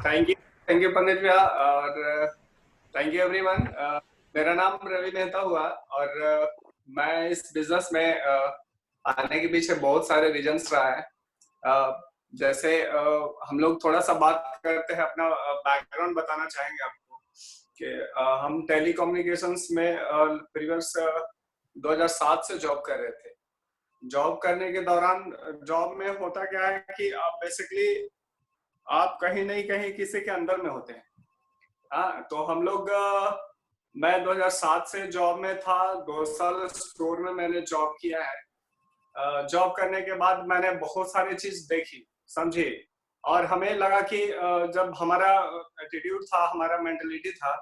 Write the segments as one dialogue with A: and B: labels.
A: Thank you पंडित भैया और thank you everyone. मेरा नाम रवि मेहता हुआ और मैं इस बिजनेस में आने के पीछे बहुत सारे रीजंस रहा है। जैसे हम लोग थोड़ा सा बात करते हैं, अपना बैकग्राउंड बताना चाहेंगे आपको कि हम टेली कम्युनिकेशंस में प्रीवियस 2007 से जॉब कर रहे थे। जॉब करने के दौरान जॉब में होता क्या है कि आप बेसिकली आप कहीं नहीं कहीं किसी के अंदर में होते हैं। हाँ, तो हम लोग मैं 2007 से जॉब में था, 2 साल स्टोर में मैंने जॉब किया है। जॉब करने के बाद मैंने बहुत सारी चीज देखी, समझी, और हमें लगा कि जब हमारा एटीट्यूड था, हमारा मेंटेलिटी था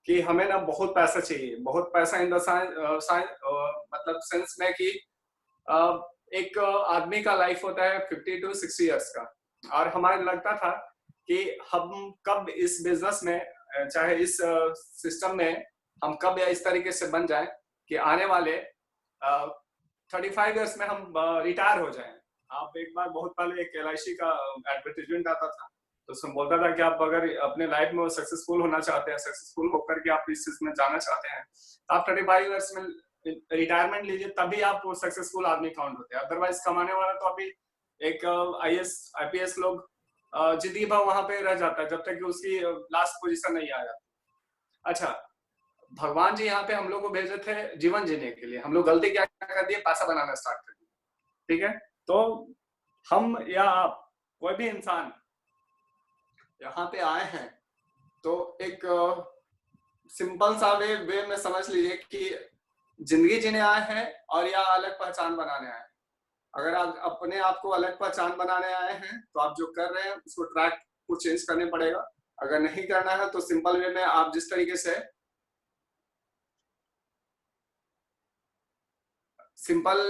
A: कि हमें ना बहुत पैसा चाहिए, बहुत पैसा इन द मतलब सेंस में कि एक आदमी का लाइफ होता है 50 to 60 इयर्स का, और हमारे लगता था कि हम कब इस बिजनेस में, चाहे इस सिस्टम में हम कब या इस तरीके से बन जाएं कि आने वाले 35 इयर्स में हम रिटायर हो जाएं। आप एक बार बहुत पहले एक LIC का एडवर्टीजमेंट आता था, तो उसमें बोलता था कि आप अगर अपने लाइफ में सक्सेसफुल होना चाहते हैं, सक्सेसफुल होकर के आप इस चीज में जाना चाहते हैं, तो आप 35 इयर्स में रिटायरमेंट लीजिए, तभी आप वो सक्सेसफुल आदमी काउंट होते हैं। अदरवाइज कमाने वाला तो अभी एक IAS IPS लोग जिंदगी भर वहां पे रह जाता है जब तक कि उसकी लास्ट पोजीशन नहीं आ जाती। अच्छा, भगवान जी यहाँ पे हम लोग को भेजे थे जीवन जीने के लिए। हम लोग गलती क्या कर दिए, पैसा बनाना स्टार्ट कर दिया। ठीक है, तो हम या आप, कोई भी इंसान यहाँ पे आए हैं तो एक सिंपल सा वे में समझ लीजिए कि जिंदगी जीने आए हैं और या अलग पहचान बनाने आए हैं। अगर आप अपने आप को अलग पहचान बनाने आए हैं तो आप जो कर रहे हैं उसको ट्रैक को चेंज करने पड़ेगा। अगर नहीं करना है तो सिंपल वे में आप जिस तरीके से सिंपल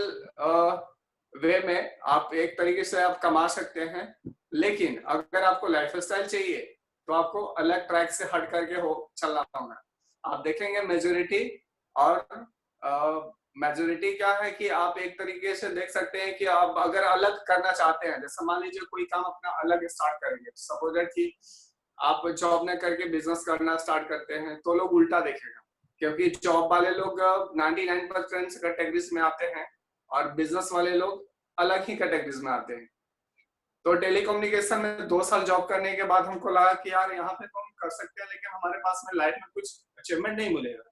A: वे में आप एक तरीके से आप कमा सकते हैं, लेकिन अगर आपको लाइफ स्टाइल चाहिए तो आपको अलग ट्रैक से हट करके हो चलना होगा। आप देखेंगे मेजोरिटी, और मेजोरिटी क्या है कि आप एक तरीके से देख सकते हैं कि आप अगर अलग करना चाहते हैं, जैसे मान लीजिए कोई काम अपना अलग स्टार्ट करेंगे, सपोज दैट कि आप जॉब न करके बिजनेस करना स्टार्ट करते हैं, तो लोग उल्टा देखेगा, क्योंकि जॉब वाले लोग 99% कैटेगरीज में आते हैं और बिजनेस वाले लोग अलग ही कैटेगरीज में आते हैं। तो टेलीकम्युनिकेशन में 2 साल जॉब करने के बाद हमको लगा कि यार यहाँ पे तो हम कर सकते हैं, लेकिन हमारे पास में लाइफ में कुछ अचीवमेंट नहीं मिलेगा।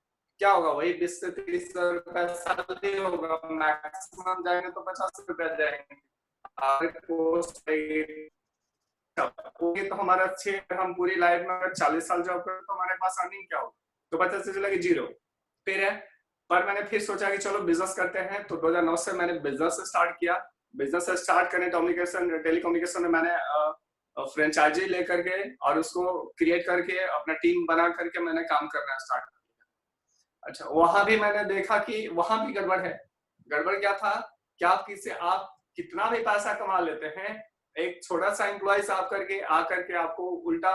A: क्या होगा, वही 20 से 30 रुपए सैलरी होगा, मैक्सिमम जाएंगे तो 50 रुपए जाएंगे। तो हमारा अच्छे, हम पूरी लाइफ में अगर 40 साल जॉब करें तो हमारे पास अर्निंग क्या होगा, तो पता चला कि जीरो। फिर है, पर मैंने फिर सोचा कि चलो बिजनेस करते हैं, तो 2009 से मैंने बिजनेस स्टार्ट किया। बिजनेस स्टार्ट करने टेलीकम्युनिकेशन में मैंने फ्रेंचाइजी लेकर के और उसको क्रिएट करके अपना टीम बना करके मैंने काम करना स्टार्ट किया। अच्छा, वहां भी मैंने देखा कि वहां भी गड़बड़ है। गड़बड़ क्या था कि आप कितना भी पैसा कमा लेते हैं, एक छोटा सा एम्प्लॉय आप करके आकर के आपको उल्टा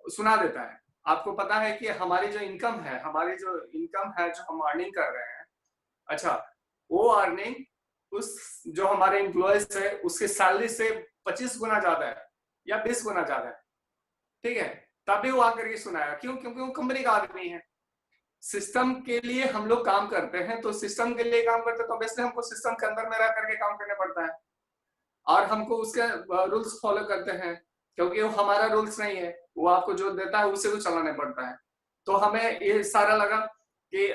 A: सुना देता है। आपको पता है कि हमारी जो इनकम है, जो हम अर्निंग कर रहे हैं, अच्छा, वो अर्निंग उस जो हमारे एम्प्लॉयज है उसके सैलरी से 25 गुना ज्यादा है या 20 गुना ज्यादा है। ठीक है, तभी वो आकर के सुनाया। क्यों? क्योंकि वो कंपनी का आदमी है। सिस्टम के लिए हम लोग काम करते हैं, तो सिस्टम के लिए काम करते हैं तो ऑब्वियसली हमको सिस्टम के अंदर में रह करके काम करना पड़ता है, और हमको उसके रूल्स फॉलो करते हैं, क्योंकि वो हमारा रूल्स नहीं है, वो आपको जो देता है उसे भी चलाना पड़ता है। तो हमें ये सारा लगा कि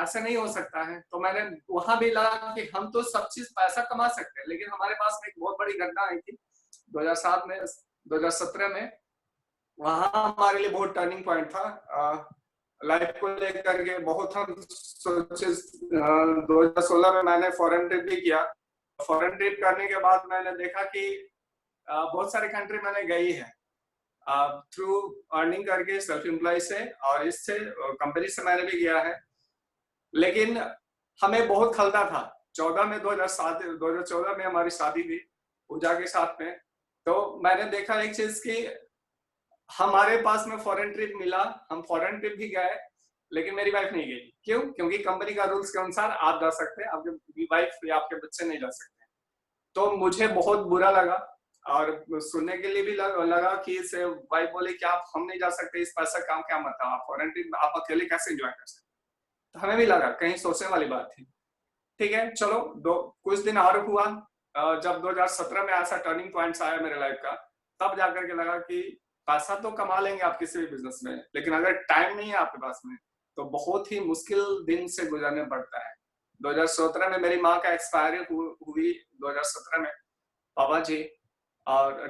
A: ऐसा नहीं हो सकता है। तो मैंने वहां भी लगा कि हम तो सब चीज पैसा कमा सकते हैं, लेकिन हमारे पास में एक बहुत बड़ी घटना आई थी 2007 में, 2017 में। वहां हमारे लिए बहुत टर्निंग पॉइंट था लाइफ को लेकर के। बहुत हम सोचे, 2016 में मैंने फॉरेन ट्रिप भी किया। फॉरेन ट्रिप करने के बाद मैंने देखा कि बहुत सारे कंट्री मैंने गई है थ्रू अर्निंग करके, सेल्फ एम्प्लॉय से, और इससे कंपनी से मैंने भी किया है। लेकिन हमें बहुत खलता था। 2014 में हमारी शादी थी पूजा के साथ में। तो मैंने देखा एक चीज कि हमारे पास में फॉरेन ट्रिप मिला, हम फॉरेन ट्रिप भी गए, लेकिन मेरी वाइफ नहीं गई। क्यों? क्योंकि कंपनी का रूल्स के अनुसार आप जा सकते हैं, आपकी वाइफ या आपके बच्चे नहीं जा सकते। तो मुझे बहुत बुरा लगा और सुनने के लिए भी लगा कि से वाइफ बोले कि आप हम नहीं जा सकते, इस पैसा काम क्या मतलब, आप फॉरेन ट्रिप आप अकेले कैसे एंजॉय कर सकते। तो हमें भी लगा कहीं सोचने वाली बात थी। ठीक है चलो कुछ दिन और हुआ। जब 2017 में ऐसा टर्निंग पॉइंट्स आया मेरे लाइफ का, तब जाकर के लगा कि पैसा तो कमा लेंगे आप किसी भी बिजनेस में, लेकिन अगर टाइम नहीं है आपके पास में तो बहुत ही मुश्किल दिन से गुजरने पड़ता है। 2017 में मेरी माँ का एक्सपायरी हुई 2017 में, पापा जी। और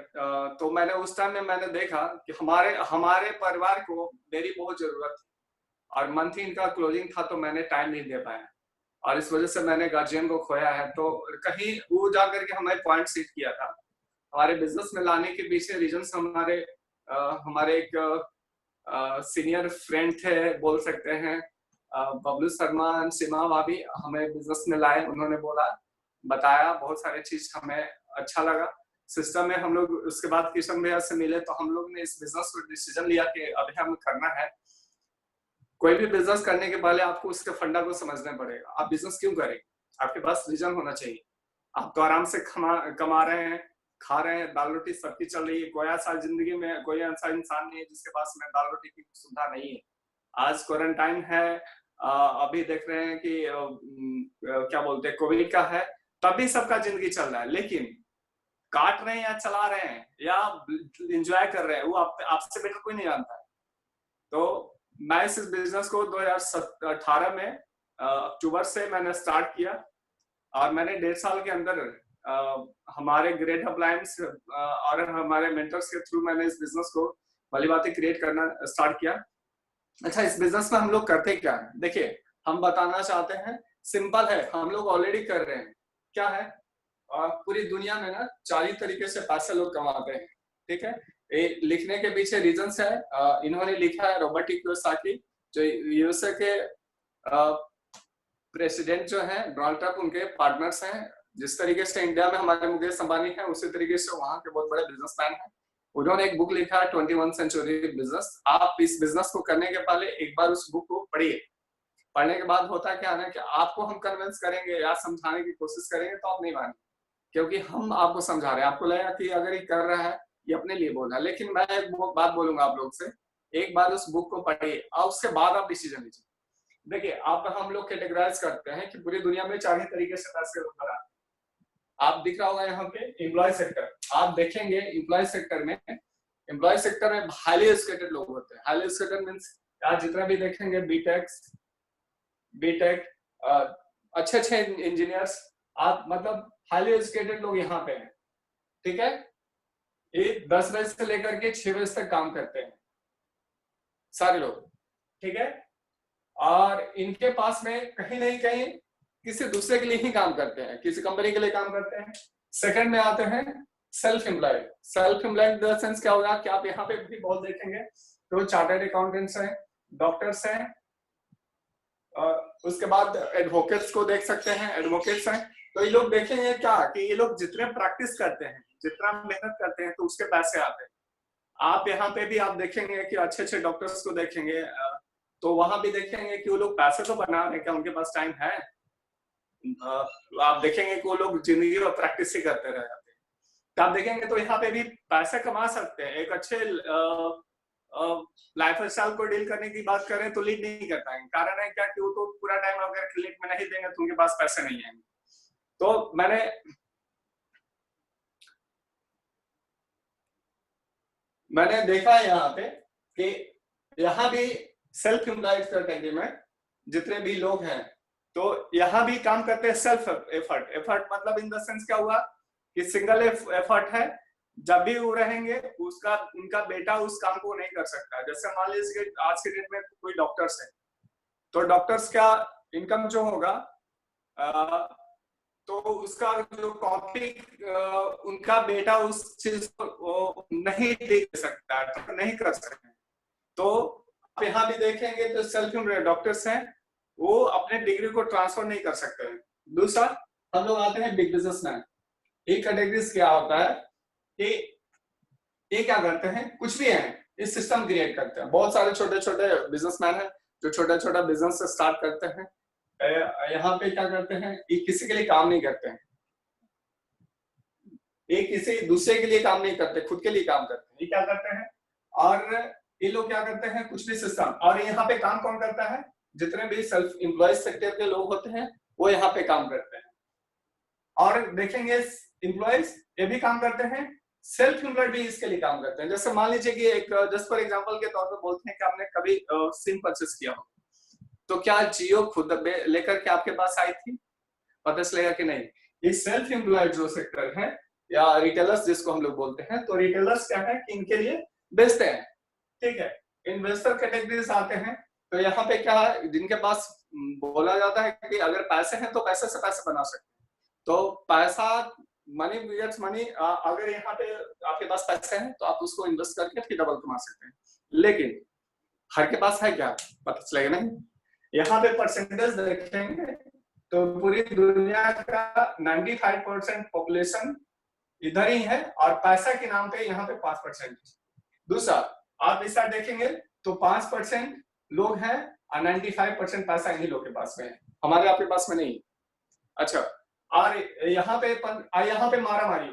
A: तो मैंने उस टाइम में मैंने देखा कि हमारे हमारे परिवार को मेरी बहुत जरूरत थी, और मंथ ही इनका क्लोजिंग था तो मैंने टाइम नहीं दे पाया, और इस वजह से मैंने गार्जियन को खोया है। तो कहीं वो जाकर के हमें पॉइंट सीट किया था। हमारे बिजनेस में लाने के पीछे रीजंस हमारे एक सीनियर फ्रेंड थे बोल सकते हैं, बबलू शर्मा, सीमा भाभी हमें बिजनेस में लाए। उन्होंने बताया बहुत सारे चीज, हमें अच्छा लगा सिस्टम में। हम लोग उसके बाद किशन भैया से मिले तो हम लोग ने इस बिजनेस को डिसीजन लिया कि अभी हमें करना है। कोई भी बिजनेस करने के पहले आपको उसके फंडा को समझना पड़ेगा। आप बिजनेस क्यों करें, आपके पास रीजन होना चाहिए। आप तो आराम से कमा रहे हैं, खा रहे हैं, दाल रोटी सबकी चल रही है। कोई ऐसा जिंदगी में कोई ऐसा इंसान नहीं है जिसके पास में दाल रोटी की सुविधा नहीं है। आज क्वारंटाइन है, अभी देख रहे हैं कि क्या बोलते हैं कोविड का है, तभी सबका जिंदगी चल रहा है। लेकिन काट रहे हैं या चला रहे हैं या एंजॉय कर रहे हैं, वो आपसे बेटर कोई नहीं जानता है। तो मैं इस बिजनेस को 2018 में अक्टूबर से मैंने स्टार्ट किया, और मैंने 1.5 साल के अंदर हमारे ग्रेट अप्लायंस और हमारे मेंटर्स के थ्रू मैंने इस बिजनेस को भली बातें क्रिएट करना स्टार्ट किया। अच्छा, इस बिजनेस में हम लोग करते क्या है, देखिए हम बताना चाहते हैं, सिंपल है, हम लोग ऑलरेडी कर रहे हैं। क्या है, पूरी दुनिया में ना 4 तरीके से पैसे लोग कमाते हैं। ठीक है, लिखने के पीछे रीजंस है। इन्होंने लिखा है रॉबर्ट कियोसाकी, जो यूएसए के प्रेसिडेंट जो है डोनाल्ड ट्रंप, उनके पार्टनर्स हैं। जिस तरीके से इंडिया में हमारे मुकेश अंबानी है, उसी तरीके से वहां के बहुत बड़े बिजनेसमैन हैं। उन्होंने एक बुक लिखा है 21 सेंचुरी बिजनेस। आप इस बिजनेस को करने के पहले एक बार उस बुक को पढ़िए। पढ़ने के बाद होता क्या है कि आपको हम कन्विंस करेंगे या समझाने की कोशिश करेंगे तो आप नहीं मानेंगे, क्योंकि हम आपको समझा रहे हैं। आपको लगेगा कि अगर ये कर रहा है ये अपने लिए बोल रहा है, लेकिन मैं एक बात बोलूंगा आप लोग से, एक बार उस बुक को पढ़िए और उसके बाद आप डिसीजन लीजिए। देखिए, आप हम लोग कैटेगराइज करते हैं कि पूरी दुनिया में 4 तरीके से पैसे लोग बनाते हैं। आप दिख रहा होगा यहाँ पे एम्प्लॉय सेक्टर, आप देखेंगे एम्प्लॉय सेक्टर में हाईली एजुकेटेड लोग होते हैं। हाईली एजुकेटेड मीन्स आप जितना भी देखेंगे बीटेक अच्छे इंजीनियर्स, आप मतलब हाईली एजुकेटेड लोग यहाँ पे हैं। ठीक है, ये 10 बजे से लेकर के 6 बजे तक काम करते हैं सारे लोग। ठीक है, और इनके पास में कहीं नहीं कहीं किसी दूसरे के लिए ही काम करते हैं, किसी कंपनी के लिए काम करते हैं। सेकंड में आते हैं self employed. Self employed in the sense क्या होगा कि आप यहाँ पे भी बहुत देखेंगे तो चार्टर्ड अकाउंटेंट्स हैं, डॉक्टर्स हैं, उसके बाद एडवोकेट्स को देख सकते हैं, एडवोकेट्स हैं। तो ये लोग देखेंगे क्या कि ये लोग जितने प्रैक्टिस करते हैं, जितना मेहनत करते हैं, तो उसके पैसे आते हैं। आप यहाँ पे भी आप देखेंगे कि अच्छे डॉक्टर्स को देखेंगे, तो वहां भी देखेंगे कि वो लोग पैसे तो बना रहे हैं, क्या उनके पास टाइम है? आप देखेंगे कि वो लोग जिंदगी में प्रैक्टिस ही करते रह जाते हैं। तो आप देखेंगे तो यहाँ पे भी पैसे कमा सकते हैं। एक अच्छे लाइफ स्टाइल को डील करने की बात करें तो लीड नहीं कर पाएंगे। कारण है क्या कि वो तो पूरा टाइम अगर क्लिनिक में नहीं देंगे तो उनके पास पैसे नहीं आएंगे। तो मैंने देखा है यहाँ पे कि यहाँ भी सेल्फ एम्प्लॉयड कैटेगरी में जितने भी लोग हैं, तो यहाँ भी काम करते हैं सेल्फ एफर्ट मतलब इन द सेंस क्या हुआ कि सिंगल एफर्ट है। जब भी वो रहेंगे उनका बेटा उस काम को नहीं कर सकता। जैसे मान लीजिए आज के डेट में कोई डॉक्टर्स है, तो डॉक्टर्स का इनकम जो होगा तो उसका जो कॉपी उनका बेटा उस चीज को नहीं दे सकता, तो नहीं कर सकते। तो आप यहाँ भी देखेंगे तो सेल्फ एम्प्लॉयड डॉक्टर्स हैं, वो अपने डिग्री को ट्रांसफर नहीं कर सकते हैं। दूसरा, हम लोग आते हैं बिग बिजनेसमैन। एक कैटेगरीज क्या होता है कि ये क्या करते हैं, कुछ भी है इस सिस्टम क्रिएट करते हैं। बहुत सारे छोटे बिजनेसमैन हैं जो छोटा बिजनेस स्टार्ट करते हैं। यहाँ पे क्या करते हैं, ये किसी के लिए काम नहीं करते हैं। ये किसी दूसरे के लिए काम नहीं करते, खुद के लिए काम करते हैं। ये क्या करते हैं, और ये लोग क्या करते हैं, कुछ भी सिस्टम, और यहाँ पे काम कौन करता है, जितने भी सेल्फ एम्प्लॉय सेक्टर के लोग होते हैं वो यहाँ पे काम करते हैं। और देखेंगे एम्प्लॉयज ये भी काम करते हैं, सेल्फ एम्प्लॉयड भी इसके लिए काम करते हैं। जैसे मान लीजिए कि एक जस्ट फॉर एग्जांपल के तौर पे बोलते हैं कि आपने कभी सिम परचेस किया हो, तो क्या जियो खुद लेकर के आपके पास आई थी, पता चलेगा कि नहीं। ये सेल्फ एम्प्लॉयड जो सेक्टर है या रिटेलर्स जिसको हम लोग बोलते हैं, तो रिटेलर्स क्या है कि इनके लिए बेचते हैं, ठीक है। इन्वेस्टर कैटेगरीज आते हैं, तो यहाँ पे क्या है, जिनके पास बोला जाता है कि अगर पैसे हैं तो पैसे से पैसे बना सकते हैं, तो पैसा मनी बिगेट्स मनी, अगर यहाँ पे आपके पास पैसे हैं तो आप उसको इन्वेस्ट करके फिर डबल कमा सकते हैं, लेकिन हर के पास है क्या, पता चलेगा नहीं। यहाँ पे परसेंटेज देखेंगे तो पूरी दुनिया का 95% पॉपुलेशन इधर ही है, और पैसा के नाम पे यहाँ पे 5%। दूसरा आप इस साइड देखेंगे तो 5% लोग हैं और 95% पैसा इन्हीं लोग के पास में है, हमारे आपके पास में नहीं। अच्छा, और यहाँ पे मारा मारी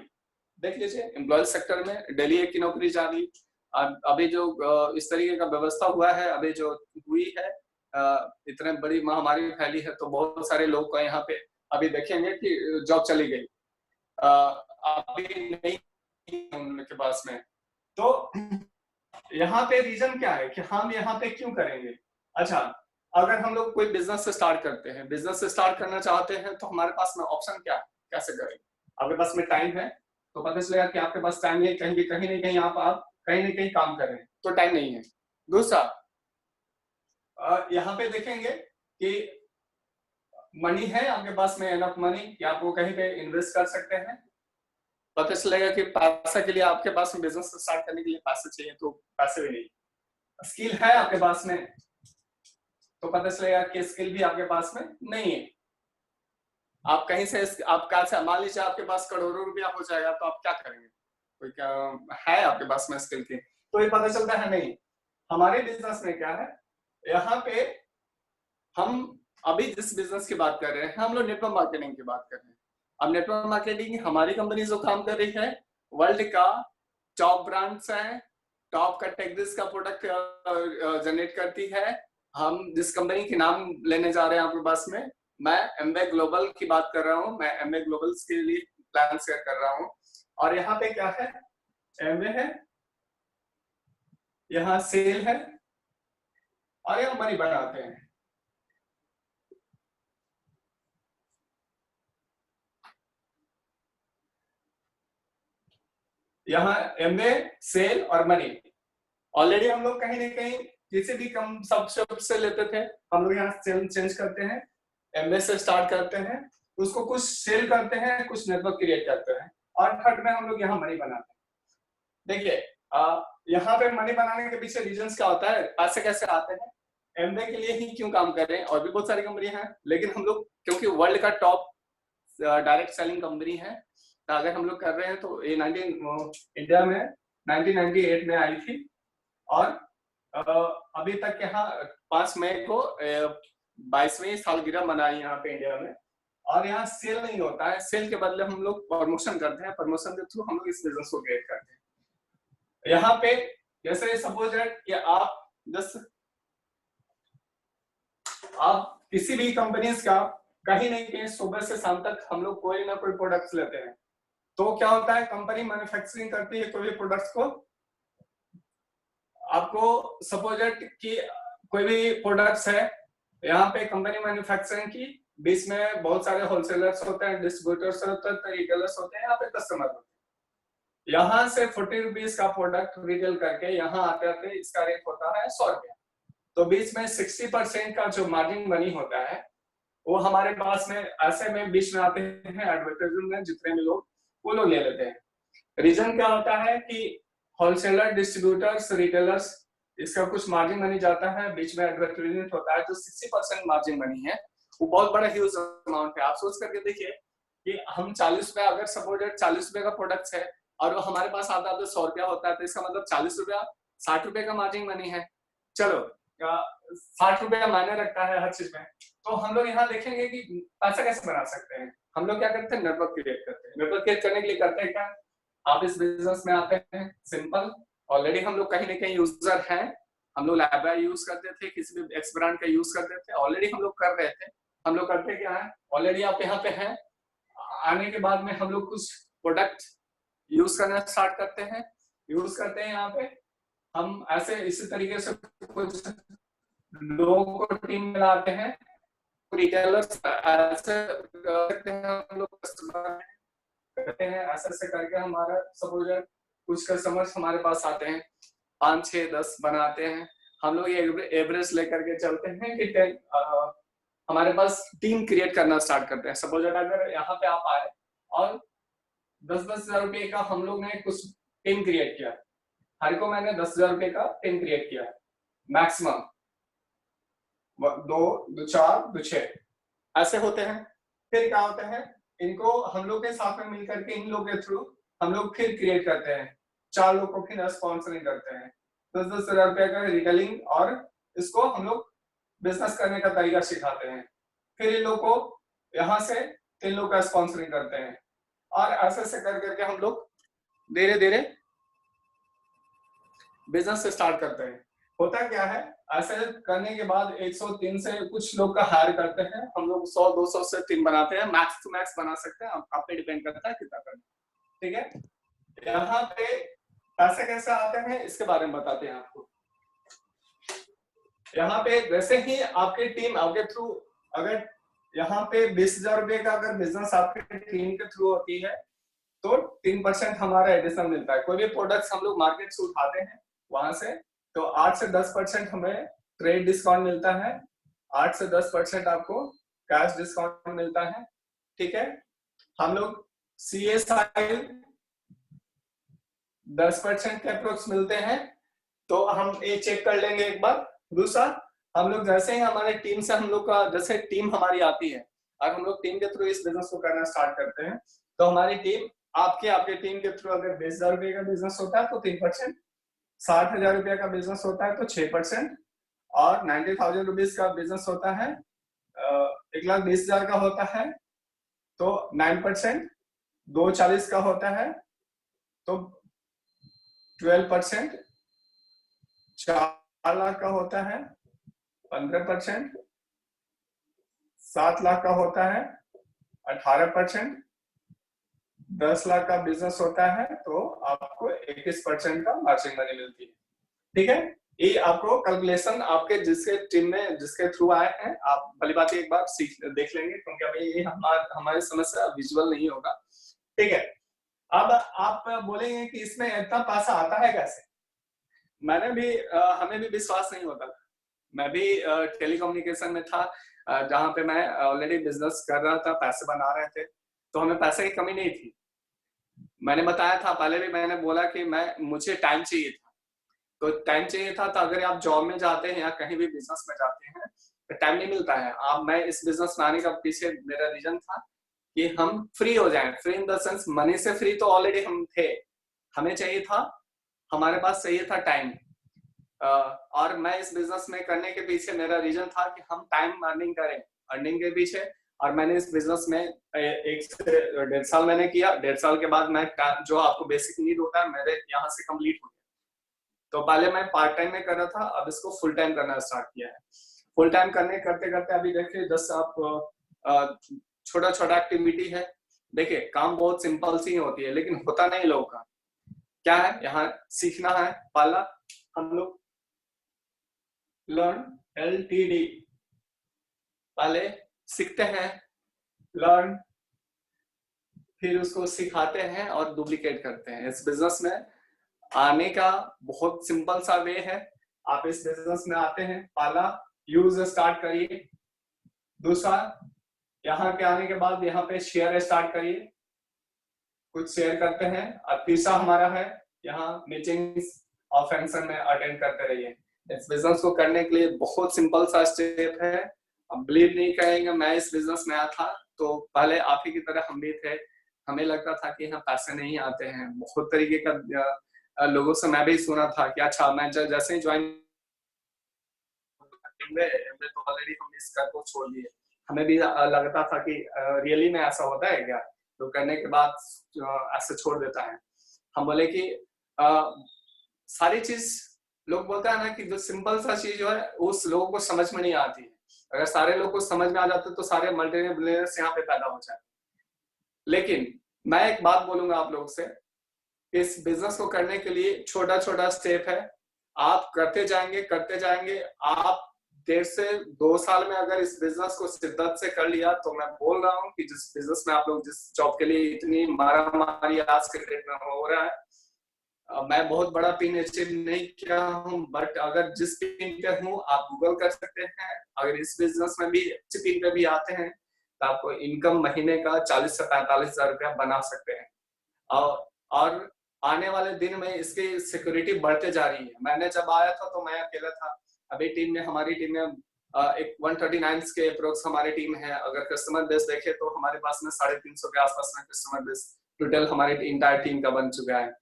A: देख लीजिए, एम्प्लॉय सेक्टर में डेली एक की नौकरी जा रही, अभी जो इस तरीके का व्यवस्था हुआ है, अभी जो हुई है, इतने बड़ी महामारी फैली है, तो बहुत सारे लोग को यहाँ पे अभी देखेंगे कि जॉब चली गई, अभी नहीं उनके पास में। तो यहाँ पे रीजन क्या है कि हम यहाँ पे क्यों करेंगे। अच्छा, अगर हम लोग कोई बिजनेस स्टार्ट करते हैं, बिजनेस स्टार्ट करना चाहते हैं, तो हमारे पास में ऑप्शन क्या है, कैसे करें। आपके पास में टाइम है तो पता चलेगा कि आपके पास टाइम नहीं, कहीं नहीं कहीं आप कहीं ना कहीं काम कर रहे हैं, तो टाइम नहीं है। दूसरा यहाँ पे देखेंगे कि मनी है आपके पास में, एनफ मनी कि आप वो कहीं पे इन्वेस्ट कर सकते हैं। पता चलेगा कि पैसा के लिए आपके पास में बिजनेस स्टार्ट करने के लिए पैसे चाहिए, तो पैसे भी नहीं। स्किल है आपके पास में, तो पता चलेगा कि स्किल भी आपके पास में नहीं है। आप कहीं से आप कैसे, मान लीजिए आपके पास करोड़ों रुपया हो जाएगा, तो आप क्या करेंगे, कोई क्या है आपके पास में स्किल की, तो ये पता चलता है नहीं। हमारे बिजनेस में क्या है, यहाँ पे हम अभी जिस बिजनेस की बात कर रहे हैं, हम लोग नेटवर्क मार्केटिंग की बात कर रहे हैं। अब नेटवर्क मार्केटिंग हमारी कंपनी जो काम कर रही है, वर्ल्ड का टॉप ब्रांड्स है, टॉप कैटेगरीज का प्रोडक्ट जनरेट करती है। हम जिस कंपनी के नाम लेने जा रहे हैं आपके पास में, मैं एमवे ग्लोबल की बात कर रहा हूँ, मैं एमवे ग्लोबल के लिए प्लान शेयर कर रहा हूँ। और यहाँ पे क्या है, एमवे है, यहाँ सेल है, और यहाँ मनी बनाते हैं। यहाँ एमवे, सेल और मनी। ऑलरेडी हम लोग कहीं ना कहीं किसी भी कम सब शब्द से लेते थे, हम लोग यहाँ सेल चेंज करते हैं, एमवे से स्टार्ट करते हैं, उसको कुछ सेल करते हैं, कुछ नेटवर्क क्रिएट करते हैं, और थर्ड में हम लोग यहाँ मनी बनाते हैं। देखिए यहाँ पे मनी बनाने के पीछे रीजंस क्या होता है, पैसे कैसे आते हैं, एमवे के लिए ही क्यों काम कर रहे हैं, और भी बहुत सारी कंपनी हैं, लेकिन हम लोग क्योंकि वर्ल्ड का टॉप डायरेक्ट सेलिंग कंपनी है, तो अगर हम लोग कर रहे हैं तो ये इंडिया में 1998 में आई थी, और अभी तक यहाँ 5 मई को 22वीं सालगिरह मनाई यहाँ पे इंडिया में। और यहाँ सेल नहीं होता है, सेल के बदले हम लोग प्रमोशन करते हैं, प्रमोशन के थ्रू हम लोग इस बिजनेस को क्रिएट करते हैं। यहाँ पे जैसे सपोज कि आप किसी भी कंपनीज का कहीं नहीं कहीं सुबह से शाम तक हम लोग कोई ना कोई प्रोडक्ट्स लेते हैं, तो क्या होता है, कंपनी मैन्युफैक्चरिंग करती है कोई भी प्रोडक्ट्स को, आपको सपोज कि कोई भी प्रोडक्ट्स है, यहाँ पे कंपनी मैन्युफैक्चरिंग की, बीच में बहुत सारे होलसेलर्स होते हैं, डिस्ट्रीब्यूटर्स होते हैं, रिटेलर्स होते हैं, यहाँ पे कस्टमर होते हैं। यहाँ से 40 रुपीज का प्रोडक्ट रिटेल करके यहाँ आते आते इसका रेट होता है 100 रुपया, तो बीच में 60% का जो मार्जिन मनी होता है वो हमारे पास में ऐसे में बीच में आते हैं एडवर्टाइजमेंट में, जितने भी लोग वो लोग ले लेते हैं। रीजन क्या होता है कि होलसेलर, डिस्ट्रीब्यूटर्स, रिटेलर्स, इसका कुछ मार्जिन मनी जाता है, बीच में एडवर्टाइजमेंट होता है, जो 60% मार्जिन मनी है, वो बहुत बड़ा ह्यूज अमाउंट है। आप सोच करके देखिए कि हम 40 रुपया, अगर सपोज 40 रुपए का प्रोडक्ट है और वो हमारे पास आता है तो 100 रुपया होता है, तो इसका मतलब 40 रुपया 60 रुपए का मार्जिन मनी है। चलो 60 रुपया मायने रखता है हर चीज में, तो हम लोग यहाँ देखेंगे कि पैसा कैसे बना सकते हैं। हम लोग क्या करते हैं, नेटवर्क क्रिएट करते हैं। नेटवर्क क्रिएट करने के लिए करते हैं क्या, आप इस बिजनेस में आते हैं, सिंपल। ऑलरेडी हम लोग कहीं ना कहीं यूजर हैं, हम लोग लैबा यूज करते थे, किसी भी एक्स ब्रांड का यूज करते थे, ऑलरेडी हम लोग कर रहे थे। हम लोग करते क्या है, ऑलरेडी आप यहाँ पे हैं, आने के बाद में हम लोग कुछ प्रोडक्ट यूज करना स्टार्ट करते हैं, यूज करते हैं यहाँ पे हम ऐसे इसी तरीके से कुछ लोगों को टीम में लाते हैं, रिटेलर्स ऐसे करते हैं, हम लोग कस्टमर करते हैं, ऐसे ऐसे करके हमारा सपोज कुछ कस्टमर्स हमारे पास आते हैं, 5, 6, 10 बनाते हैं। हम लोग ये एवरेज लेकर के चलते हैं कि हमारे पास टीम क्रिएट करना स्टार्ट करते हैं। सपोज अगर यहाँ पे आप आए और 10-10 हजार रुपये का हम लोग ने कुछ टीम क्रिएट किया, हर को मैंने 10,000 रुपये का टीम क्रिएट किया मैक्सिमम, 2, 2, 4, 2, 6 ऐसे होते हैं। फिर क्या होता है, इनको हम लोग के साथ में मिलकर के इन लोग के थ्रू हम लोग फिर क्रिएट करते हैं, 4 लोग को फिर स्पॉन्सरिंग करते हैं, 10-10 हजार रुपये का रिटेलिंग, और इसको हम लोग बिजनेस करने का तरीका सिखाते हैं। फिर इन लोग को यहाँ से 3 लोग का स्पॉन्सरिंग करते हैं, और ऐसे ऐसे कर करके हम लोग धीरे धीरे बिजनेस स्टार्ट करते हैं। होता क्या है, ऐसे करने के बाद 103 से कुछ लोग का हायर करते हैं, हम लोग 100-200 से टीम बनाते हैं, मैक्स टू मैक्स बना सकते हैं, आप पे डिपेंड करता है कितना करना, ठीक है। यहाँ पे पैसे कैसे आते हैं इसके बारे में बताते हैं आपको। यहाँ पे वैसे ही आपकी टीम आपके थ्रू, अगर यहाँ पे 20,000 रुपये का अगर बिजनेस आपके टीम के थ्रू होती है तो 3% हमारा एडिशनल मिलता है। कोई भी प्रोडक्ट्स हम लोग मार्केट से उठाते हैं वहां से, तो 8 से 10% हमें ट्रेड डिस्काउंट मिलता है, 8 से 10% आपको कैश डिस्काउंट मिलता है, ठीक है। हम लोग CSI 10% के अप्रोक्स मिलते हैं, तो हम ये चेक कर लेंगे एक बार। दूसरा, हम लोग जैसे ही हमारे टीम से हम लोग का जैसे टीम हमारी आती है और हम लोग टीम के थ्रू इस बिजनेस को करना स्टार्ट करते हैं, तो हमारी टीम आपके टीम के थ्रू अगर 20,000 रुपये का बिजनेस होता है तो 3%, 60,000 रुपये का बिजनेस होता है तो 6%, और 90,000 रुपीज का बिजनेस होता है 1,20,000 का होता है तो 9%, 240 का होता है तो 12%, 4 लाख का होता है 15%, 7 लाख का होता है 18%, 10 लाख का बिजनेस होता है तो आपको 21% का मार्जिन मनी मिलती है, ठीक है। ये आपको कैलकुलेशन आपके जिसके टीम में जिसके थ्रू आए हैं, आप भली बात एक बार देख लेंगे, क्योंकि अभी ये हमारी समस्या विजुअल नहीं होगा, ठीक है। अब आप बोलेंगे कि इसमें इतना पैसा आता है कैसे। हमें भी विश्वास नहीं होता था। मैं भी टेलीकम्युनिकेशन में था, जहां पे मैं ऑलरेडी बिजनेस कर रहा था, पैसे बना रहे थे, तो हमें पैसे की कमी नहीं थी। मैंने बताया था पहले भी, मैंने बोला कि मुझे टाइम चाहिए था, तो टाइम चाहिए था, तो अगर आप जॉब में जाते हैं या कहीं भी बिजनेस में जाते हैं तो टाइम नहीं मिलता है। मैं इस बिजनेस में आने का पीछे मेरा रीजन था कि हम फ्री हो जाएं, free in the sense money से फ्री तो ऑलरेडी हम थे, हमें चाहिए था, हमारे पास चाहिए था टाइम। और मैं इस बिजनेस में करने के पीछे मेरा रीजन था कि हम टाइम अर्निंग करें, अर्निंग के पीछे। और मैंने इस बिजनेस में 1 से 1.5 साल मैंने किया, 1.5 साल के बाद मैं जो आपको बेसिक नीड होता है मेरे यहाँ से कंप्लीट हो गया। तो पहले मैं पार्ट टाइम में कर रहा था, अब इसको फुल टाइम करना स्टार्ट किया है। फुल टाइम करते करते अभी देखिए, जस्ट आप छोटा छोटा एक्टिविटी है, देखिए काम बहुत सिंपल सी होती है लेकिन होता नहीं लोगों का। क्या है, यहाँ सीखना है, पहला हम लोग लर्न LTD पहले सीखते हैं, लर्न, फिर उसको सिखाते हैं और डुप्लीकेट करते हैं। इस बिजनेस में आने का बहुत सिंपल सा वे है। आप इस बिजनेस में आते हैं, पहला यूज स्टार्ट करिए, दूसरा यहाँ पे आने के बाद यहाँ पे शेयर स्टार्ट करिए, कुछ शेयर करते हैं, और तीसरा हमारा है यहाँ मीटिंग्स और फंक्शन में अटेंड करते रहिए। इस बिजनेस को करने के लिए बहुत सिंपल सा स्टेप है। अब बिलीव नहीं करेंगे, मैं इस बिजनेस में आया था तो पहले आप ही की तरह हम भी थे, हमें लगता था कि यहाँ पैसे नहीं आते हैं, बहुत तरीके का लोगों से मैं भी सुना था कि अच्छा, मैं जैसे ही ज्वाइन तो ऑलरेडी हम इस कर को छोड़ दिए, हमें भी लगता था कि रियली में ऐसा होता है क्या, तो करने के बाद ऐसे छोड़ देता है। हम बोले कि सारी चीज लोग बोलते हैं ना कि जो सिंपल सा चीज जो है उस लोगों को समझ में नहीं आती है। अगर सारे लोग को समझ में आ जाते तो सारे मल्टीमिलियनर्स यहाँ पे पैदा हो जाए। लेकिन मैं एक बात बोलूंगा आप लोगों से, इस बिजनेस को करने के लिए छोटा छोटा स्टेप है, आप करते जाएंगे। आप 1.5 से 2 साल में अगर इस बिजनेस को शिद्दत से कर लिया तो मैं बोल रहा हूँ कि जिस बिजनेस में आप लोग जिस जॉब के लिए इतनी मारामारी आज के डेट में हो रहा है, मैं बहुत बड़ा पिन अचीव नहीं किया हूँ, बट अगर जिस पिन पे हूँ आप गूगल कर सकते हैं। अगर इस बिजनेस में भी अच्छे पिन पे भी आते हैं तो आपको इनकम महीने का 40 से 45 हजार रुपया बना सकते हैं। और आने वाले दिन में इसकी सिक्योरिटी बढ़ते जा रही है। मैंने जब आया था तो मैं अकेला था, अभी हमारी टीम में एक 139 के अप्रोक्स हमारी टीम है। अगर कस्टमर बेस देखे तो हमारे पास में 350 के आसपास में कस्टमर बेस टोटल हमारी इंटायर टीम का बन चुका है।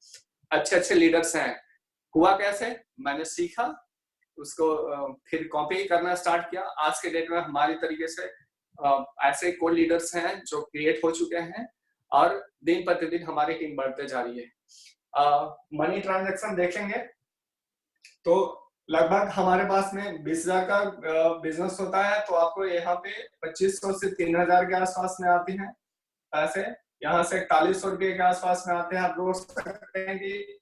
A: अच्छे अच्छे लीडर्स हैं। हुआ कैसे, मैंने सीखा उसको, फिर कॉपी करना स्टार्ट किया। आज के डेट में हमारी तरीके से ऐसे को लीडर्स हैं जो क्रिएट हो चुके हैं और दिन प्रतिदिन हमारी टीम बढ़ते जा रही है। मनी ट्रांजैक्शन देखेंगे तो लगभग हमारे पास में 20,000 का बिजनेस होता है तो आपको यहाँ पे 2500 से 3,000 के आसपास में आती है पैसे। यहाँ से 4100 रुपये के आसपास में आते हैं। आप रोज सकते हैं कि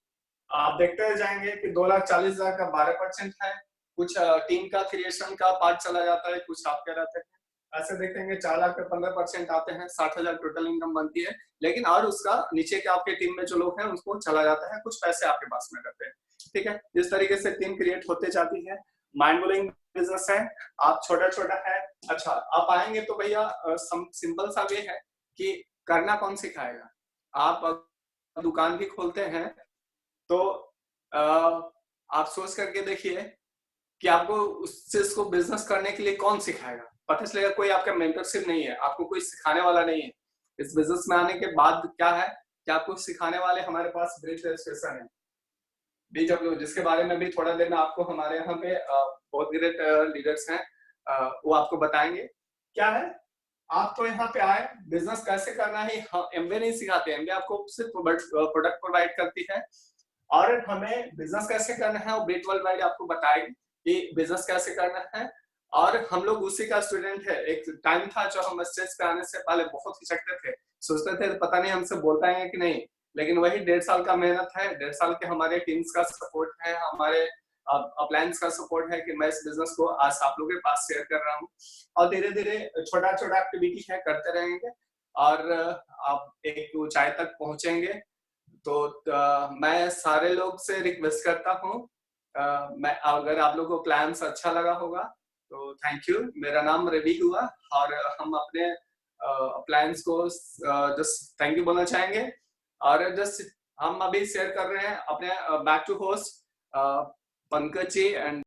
A: आप देखते जाएंगे कि 2,40,000 का 12% है। कुछ टीम का क्रिएशन का पार्ट चला जाता है, कुछ आपके रहते हैं। ऐसे देखेंगे 4 लाख का 15% आते हैं, 60,000 टोटल इनकम बनती है। लेकिन और उसका नीचे के आपके टीम में जो लोग हैं उसको चला जाता है, कुछ पैसे आपके पास में रहते हैं। ठीक है, जिस तरीके से टीम क्रिएट होते जाती है। माइंड ब्लोइंग बिजनेस है, आप छोटा छोटा है। अच्छा, आप आएंगे तो भैया सिंपल सा वे है कि करना कौन सिखाएगा। आप दुकान भी खोलते हैं तो आप सोच करके देखिए कि आपको उस चीज को बिजनेस करने के लिए कौन सिखाएगा। पता चलेगा कोई आपका मेंटरशिप नहीं है, आपको कोई सिखाने वाला नहीं है। इस बिजनेस में आने के बाद क्या है कि आपको सिखाने वाले हमारे पास ब्रिज रजिस्ट्रेशन है, BW, जिसके बारे में भी थोड़ा देर में आपको हमारे यहाँ पे बहुत ग्रेट लीडर्स हैं, वो आपको बताएंगे क्या है। आप तो यहाँ पे आए, बिजनेस कैसे करना है एमवे नहीं सिखाते। एमवे आपको सिर्फ प्रोडक्ट प्रोवाइड करती है और हमें बिजनेस कैसे करना है वो ब्रिट वर्ल्ड वाइड आपको बताएगी कि बिजनेस कैसे करना है। और हम लोग उसी का स्टूडेंट है। एक टाइम था जो हम स्टेज पे आने से पहले बहुत हिचकते थे, सोचते थे पता नहीं हमसे बोल पाएंगे कि नहीं। लेकिन वही 1.5 साल का मेहनत है, 1.5 साल के हमारे टीम्स का सपोर्ट है, हमारे अपलायंस का सपोर्ट है कि मैं इस बिजनेस को आज आप लोगों के पास शेयर कर रहा हूँ। और धीरे धीरे छोटा छोटा एक्टिविटी है करते रहेंगे और आप एक ऊंचाई तक पहुंचेंगे। तो मैं सारे लोग से रिक्वेस्ट करता हूँ, मैं अगर आप लोगों को प्लान्स अच्छा लगा होगा तो थैंक यू। मेरा नाम रवि हुआ और हम अपने प्लान्स को जस्ट थैंक यू बोलना चाहेंगे। और जस्ट हम अभी शेयर कर रहे हैं अपने back to host Pankaj ji and